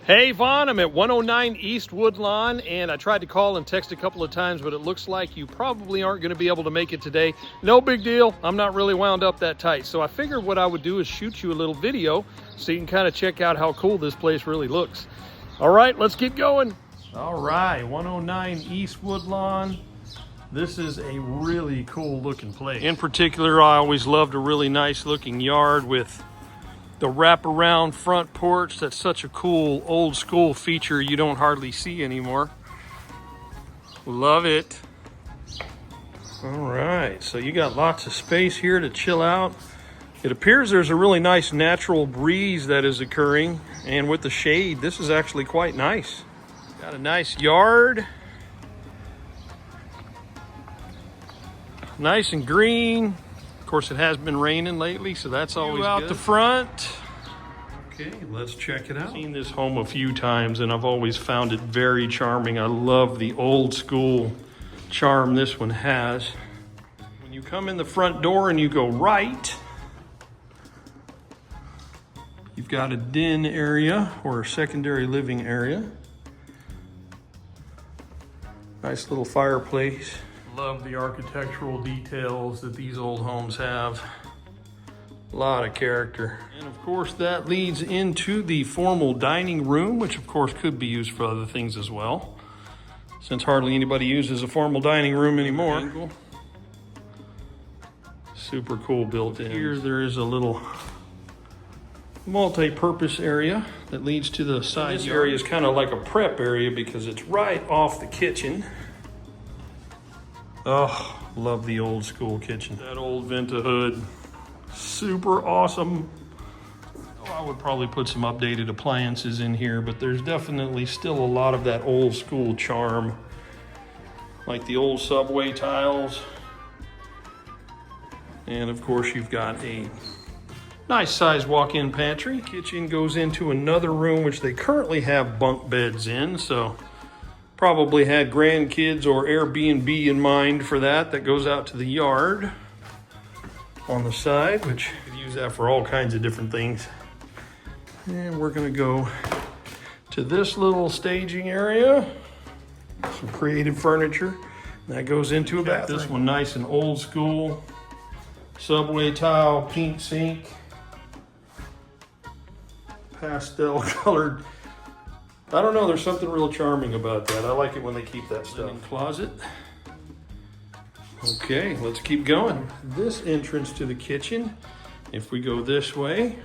Hey Vaughn, I'm at 109 East Woodlawn, and I tried to call and text a couple of times, but it looks like you probably aren't going to be able to make it today. No big deal. I'm not really wound up that tight. So I figured what I would do is shoot you a little video so you can kind of check out how cool this place really looks. All right, let's get going. All right, 109 East Woodlawn. This is a really cool looking place. In particular, I always loved a really nice looking yard with the wraparound front porch. That's such a cool old school feature you don't hardly see anymore. Love it. All right, so you got lots of space here to chill out. It appears there's a really nice natural breeze that is occurring, and with the shade, this is actually quite nice. Got a nice yard. Nice and green. Of course, it has been raining lately, so that's always out good. The front. Okay, let's check it out. I've seen this home a few times, and I've always found it very charming. I love the old school charm this one has. When you come in the front door and you go right, you've got a den area or a secondary living area. Nice little fireplace. Love the architectural details that these old homes have. A lot of character. And of course that leads into the formal dining room, which of course could be used for other things as well, since hardly anybody uses a formal dining room anymore. Super cool built in. Here there is a little multi-purpose area that leads to the side. This area is kind of like a prep area because it's right off the kitchen. Oh, love the old school kitchen. That old Venta hood, super awesome. Oh, I would probably put some updated appliances in here, but there's definitely still a lot of that old school charm, like the old subway tiles. And of course you've got a nice sized walk-in pantry. Kitchen goes into another room, which they currently have bunk beds in, so probably had grandkids or Airbnb in mind for that. That goes out to the yard on the side, which you could use that for all kinds of different things. And we're gonna go to this little staging area. Some creative furniture. That goes into a bathroom. This one nice and old school. Subway tile, pink sink. Pastel colored. I don't know, there's something real charming about that. I like it when they keep that stuff. In closet. Okay, let's keep going. This entrance to the kitchen, if we go this way,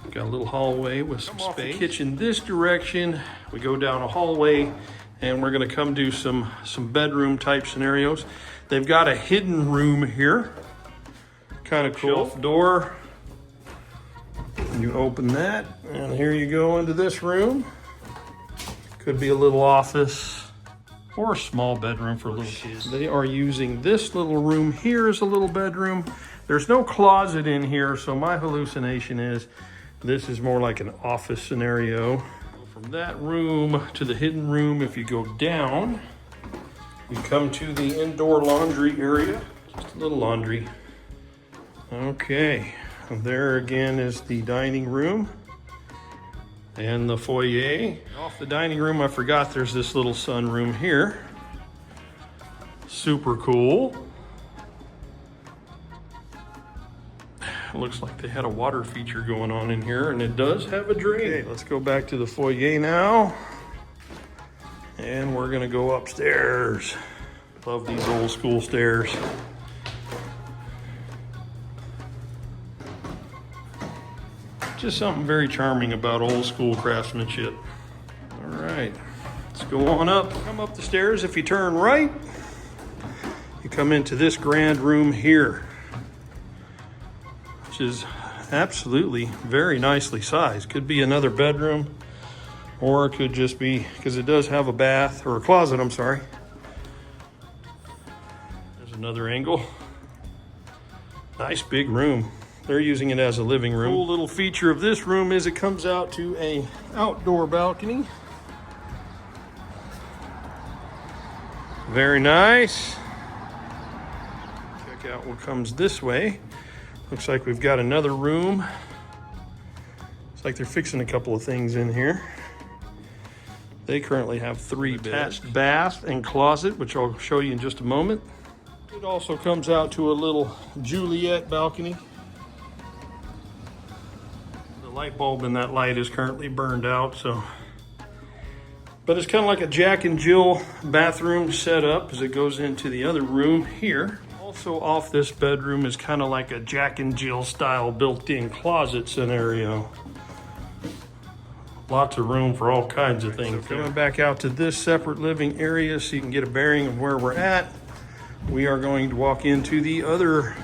got a little hallway with some space. Kitchen this direction, we go down a hallway, and we're gonna come do some bedroom type scenarios. They've got a hidden room here. Kind of cool. Shelf door. You open that, and here you go into this room. Could be a little office or a small bedroom for little kids. They are using this little room here as a little bedroom. There's no closet in here, so my hallucination is this is more like an office scenario. From that room to the hidden room, if you go down, you come to the indoor laundry area. Just a little laundry. Okay. There again is the dining room and the foyer. Off the dining room, I forgot there's this little sunroom here. Super cool. Looks like they had a water feature going on in here, and it does have a drain. Okay, let's go back to the foyer now. And we're gonna go upstairs. Love these old school stairs. Just something very charming about old school craftsmanship. All right, let's go on up. Come up the stairs. If you turn right, you come into this grand room here, which is absolutely very nicely sized. Could be another bedroom, or it could just be, because it does have a bath, or a closet, I'm sorry. There's another angle. Nice big room. They're using it as a living room. Cool little feature of this room is it comes out to a outdoor balcony. Very nice. Check out what comes this way. Looks like we've got another room. Looks like they're fixing a couple of things in here. They currently have 3 attached bath and closet, which I'll show you in just a moment. It also comes out to a little Juliet balcony. The light bulb in that light is currently burned out, so. But it's kind of like a Jack and Jill bathroom setup as it goes into the other room here. Also off this bedroom is kind of like a Jack and Jill style built-in closet scenario. Lots of room for all kinds of things. So coming back out to this separate living area so you can get a bearing of where we're at, we are going to walk into the other,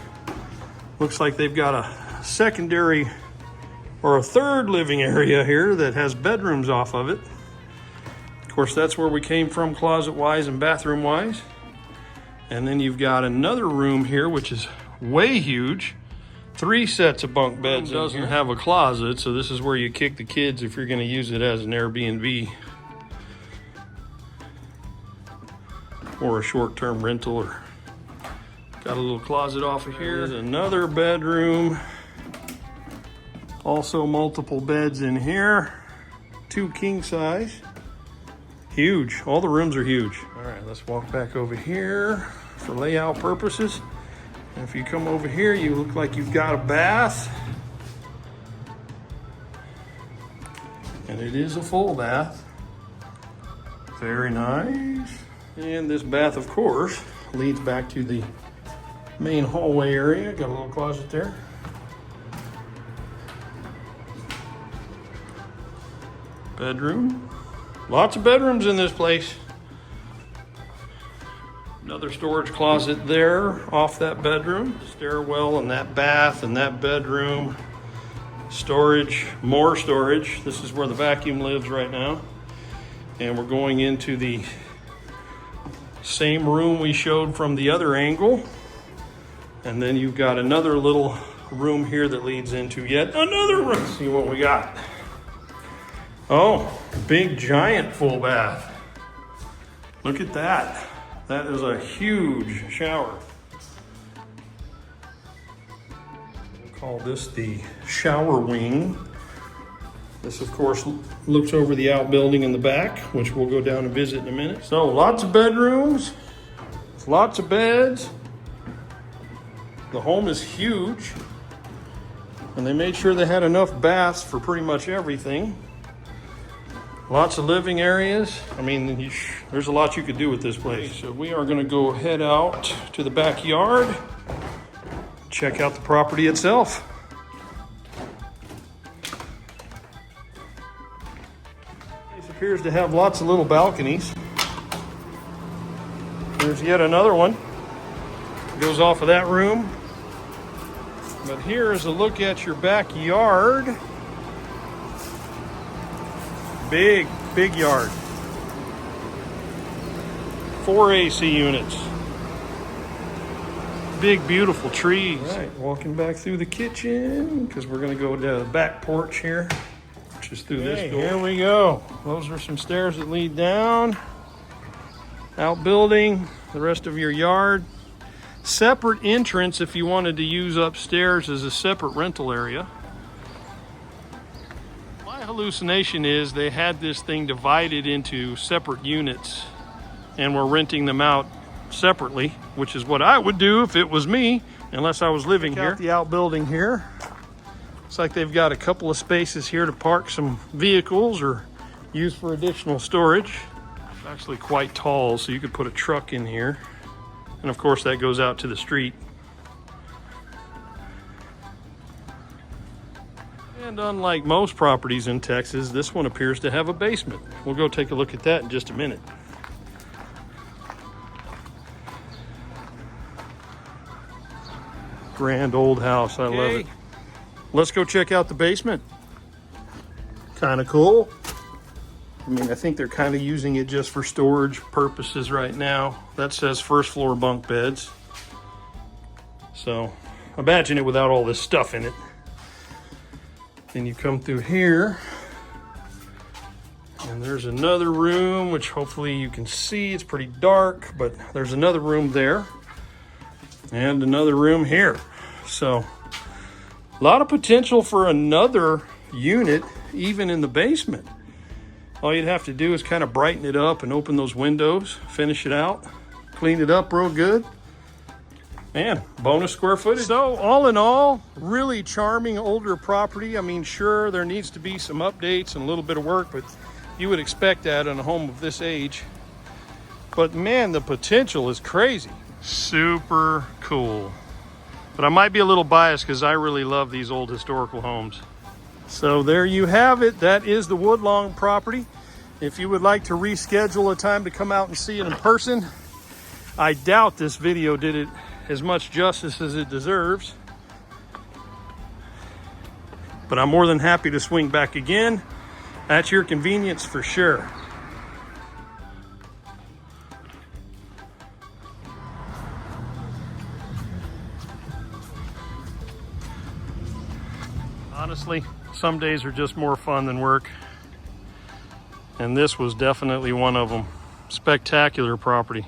looks like they've got a secondary or a third living area here that has bedrooms off of it. Of course, that's where we came from closet-wise and bathroom-wise. And then you've got another room here, which is way huge. 3 sets of bunk beds. It doesn't have a closet, so this is where you kick the kids if you're going to use it as an Airbnb or a short-term rental. Or got a little closet off of here. There's another bedroom. Also multiple beds in here. 2 king size. Huge. All the rooms are huge. All right, let's walk back over here for layout purposes. And if you come over here, you look like you've got a bath. And it is a full bath. Very nice. And this bath, of course, leads back to the main hallway area. Got a little closet there. Bedroom. Lots of bedrooms in this place. Another storage closet there off that bedroom. Stairwell and that bath and that bedroom. Storage, more storage. This is where the vacuum lives right now. And we're going into the same room we showed from the other angle. And then you've got another little room here that leads into yet another room. Let's see what we got. Oh, big giant full bath. Look at that. That is a huge shower. We'll call this the shower wing. This, of course, looks over the outbuilding in the back, which we'll go down and visit in a minute. So lots of bedrooms, lots of beds. The home is huge, and they made sure they had enough baths for pretty much everything. Lots of living areas. I mean, there's a lot you could do with this place. So we are going to go head out to the backyard, check out the property itself. This appears to have lots of little balconies. There's yet another one. It goes off of that room. But here is a look at your backyard. Big yard. 4 AC units. Big, beautiful trees. All right, walking back through the kitchen because we're going to go to the back porch here, which is through this door. Here we go. Those are some stairs that lead down. Outbuilding, the rest of your yard. Separate entrance if you wanted to use upstairs as a separate rental area. Hallucination is they had this thing divided into separate units and were renting them out separately, which is what I would do if it was me, unless I was living here. The outbuilding here. Looks like they've got a couple of spaces here to park some vehicles or use for additional storage. It's actually quite tall, so you could put a truck in here. And of course that goes out to the street. And unlike most properties in Texas, this one appears to have a basement. We'll go take a look at that in just a minute. Grand old house, I love it. Let's go check out the basement. Kind of cool. I mean, I think they're kind of using it just for storage purposes right now. That says first floor bunk beds. So imagine it without all this stuff in it. Then you come through here and there's another room, which hopefully you can see. It's pretty dark, but there's another room there and another room here. So a lot of potential for another unit even in the basement. All you'd have to do is kind of brighten it up and open those windows, finish it out, clean it up real good. Man, bonus square footage. So all in all, really charming older property. I mean, sure, there needs to be some updates and a little bit of work, but you would expect that in a home of this age. But man, the potential is crazy. Super cool. But I might be a little biased because I really love these old historical homes. So there you have it. That is the Woodlawn property. If you would like to reschedule a time to come out and see it in person, I doubt this video did it as much justice as it deserves. But I'm more than happy to swing back again at your convenience for sure. Honestly, some days are just more fun than work. And this was definitely one of them. Spectacular property.